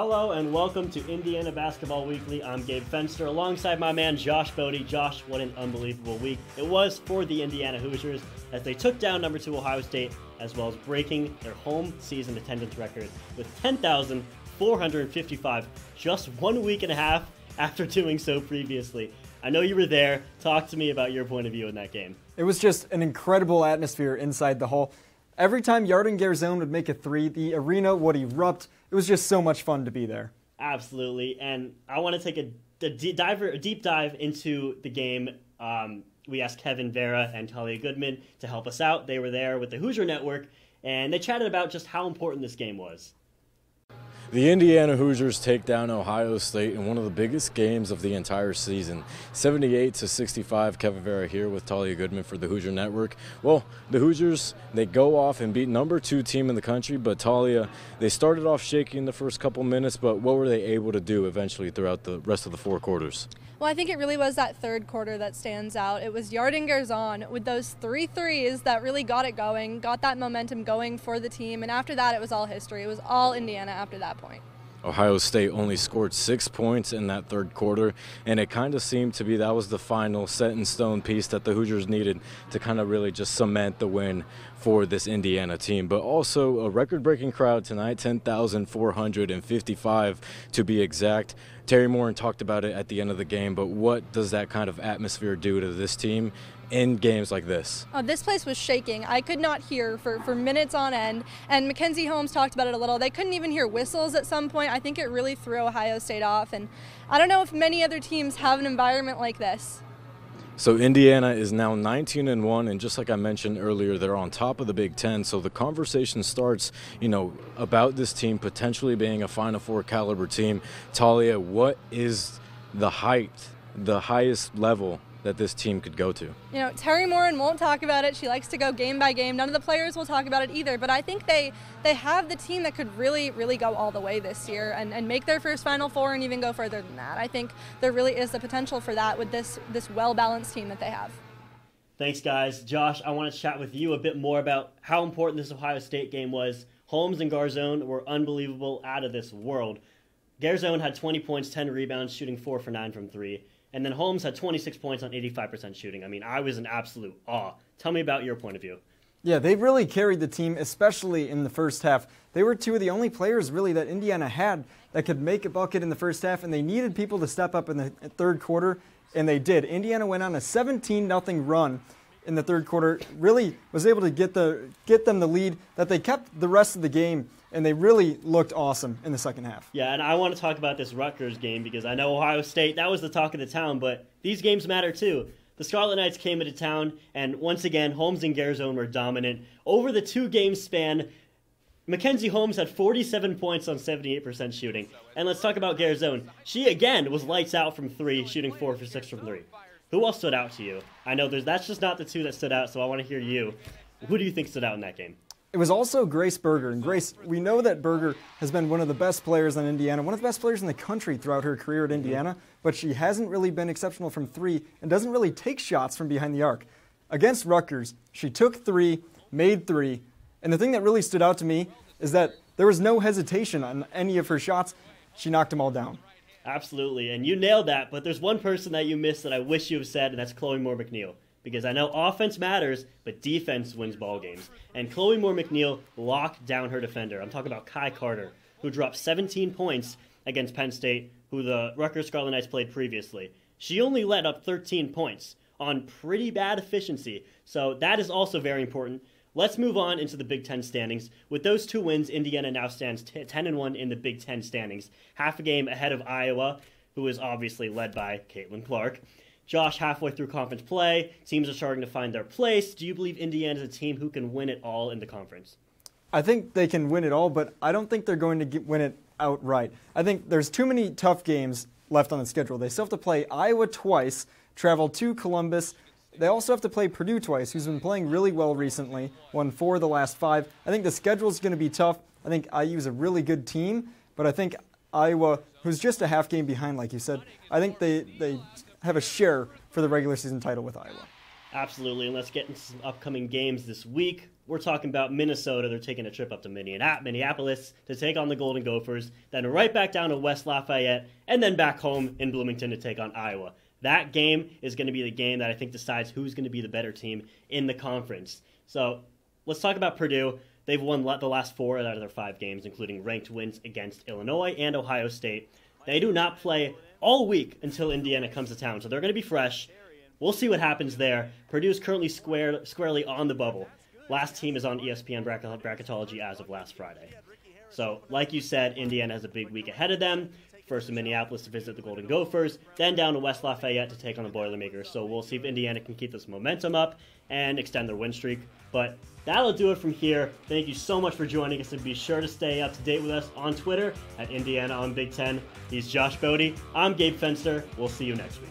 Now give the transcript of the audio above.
Hello and welcome to Indiana Basketball Weekly. I'm Gabe Fenster alongside my man Josh Bode. Josh, what an unbelievable week it was for the Indiana Hoosiers as they took down number 2 Ohio State, as well as breaking their home season attendance record with 10,455 just 1 week and a half after doing so previously. I know you were there. Talk to me about your point of view in that game. It was just an incredible atmosphere inside the hall. Every time Bode and Gabe would make a three, the arena would erupt. It was just so much fun to be there. Absolutely, and I want to take a deep dive into the game. We asked Kevin Vera and Talia Goodman to help us out. They were there with the Hoosier Network, and they chatted about just how important this game was. The Indiana Hoosiers take down Ohio State in one of the biggest games of the entire season. 78-65, Kevin Vera here with Talia Goodman for the Hoosier Network. Well, the Hoosiers, they go off and beat number 2 team in the country, but Talia, they started off shaky in the first couple minutes, but what were they able to do eventually throughout the rest of the 4 quarters? Well, I think it really was that third quarter that stands out. It was Bode and Gabe with those 3 threes that really got it going, got that momentum going for the team, and after that it was all history. It was all Indiana after that point. Ohio State only scored 6 points in that third quarter, and it kind of seemed to be that was the final set-in-stone piece that the Hoosiers needed to kind of really just cement the win for this Indiana team. But also a record-breaking crowd tonight, 10,455 to be exact. Teri Moren talked about it at the end of the game, but what does that kind of atmosphere do to this team in games like this? Oh, this place was shaking. I could not hear for minutes on end, and Mackenzie Holmes talked about it a little. They couldn't even hear whistles at some point. I think it really threw Ohio State off, and I don't know if many other teams have an environment like this. So Indiana is now 19-1, and just like I mentioned earlier, they're on top of the Big Ten. So the conversation starts, about this team potentially being a Final Four caliber team. Talia, what is the highest level that this team could go to? Teri Moren won't talk about it. She likes to go game by game. None of the players will talk about it either, but I think they have the team that could really, really go all the way this year and make their first Final Four and even go further than that. I think there really is the potential for that with this well-balanced team that they have. Thanks, guys. Josh, I want to chat with you a bit more about how important this Ohio State game was. Holmes and Garzone were unbelievable, out of this world. Garzone had 20 points, 10 rebounds, shooting 4 for 9 from 3. And then Holmes had 26 points on 85% shooting. I mean, I was in absolute awe. Tell me about your point of view. Yeah, they really carried the team, especially in the first half. They were 2 of the only players, really, that Indiana had that could make a bucket in the first half, and they needed people to step up in the third quarter, and they did. Indiana went on a 17-0 run in the third quarter, really was able to get them the lead that they kept the rest of the game, and they really looked awesome in the second half. Yeah, and I want to talk about this Rutgers game because I know Ohio State, that was the talk of the town, but these games matter too. The Scarlet Knights came into town, and once again, Holmes and Garzone were dominant. Over the 2-game span, Mackenzie Holmes had 47 points on 78% shooting. And let's talk about Garzone. She, again, was lights out from 3, shooting 4 for 6 from 3. Who else stood out to you? I know that's just not the 2 that stood out, so I want to hear you. Who do you think stood out in that game? It was also Grace Berger. And Grace, we know that Berger has been one of the best players on Indiana, one of the best players in the country throughout her career at Indiana, but she hasn't really been exceptional from 3 and doesn't really take shots from behind the arc. Against Rutgers, she took 3, made 3, and the thing that really stood out to me is that there was no hesitation on any of her shots. She knocked them all down. Absolutely, and you nailed that, but there's one person that you missed that I wish you have said, and that's Chloe Moore McNeil. Because I know offense matters, but defense wins ball games. And Chloe Moore McNeil locked down her defender. I'm talking about Kai Carter, who dropped 17 points against Penn State, who the Rutgers Scarlet Knights played previously. She only let up 13 points on pretty bad efficiency, so that is also very important. Let's move on into the Big Ten standings. With those 2 wins, Indiana now stands 10-1 in the Big Ten standings, half a game ahead of Iowa, who is obviously led by Caitlin Clark. Josh, halfway through conference play, teams are starting to find their place. Do you believe Indiana is a team who can win it all in the conference? I think they can win it all, but I don't think they're going to win it outright. I think there's too many tough games left on the schedule. They still have to play Iowa twice, travel to Columbus. They also have to play Purdue twice, who's been playing really well recently, won 4 of the last 5. I think the schedule is going to be tough. I think IU is a really good team, but I think Iowa, who's just a half game behind, like you said, I think they have a share for the regular season title with Iowa. Absolutely, and let's get into some upcoming games this week. we're talking about Minnesota. They're taking a trip up to Minneapolis to take on the Golden Gophers, then right back down to West Lafayette, and then back home in Bloomington to take on Iowa. That game is going to be the game that I think decides who's going to be the better team in the conference. So let's talk about Purdue. They've won the last 4 out of their 5 games, including ranked wins against Illinois and Ohio State. They do not play all week until Indiana comes to town, so they're going to be fresh. We'll see what happens there. Purdue is currently squarely on the bubble. Last team is on ESPN Bracketology as of last Friday. So, like you said, Indiana has a big week ahead of them. First in Minneapolis to visit the Golden Gophers, then down to West Lafayette to take on the Boilermakers. So we'll see if Indiana can keep this momentum up and extend their win streak. But that'll do it from here. Thank you so much for joining us, and be sure to stay up to date with us on Twitter at Indiana on Big Ten. He's Josh Bode. I'm Gabe Fenster. We'll see you next week.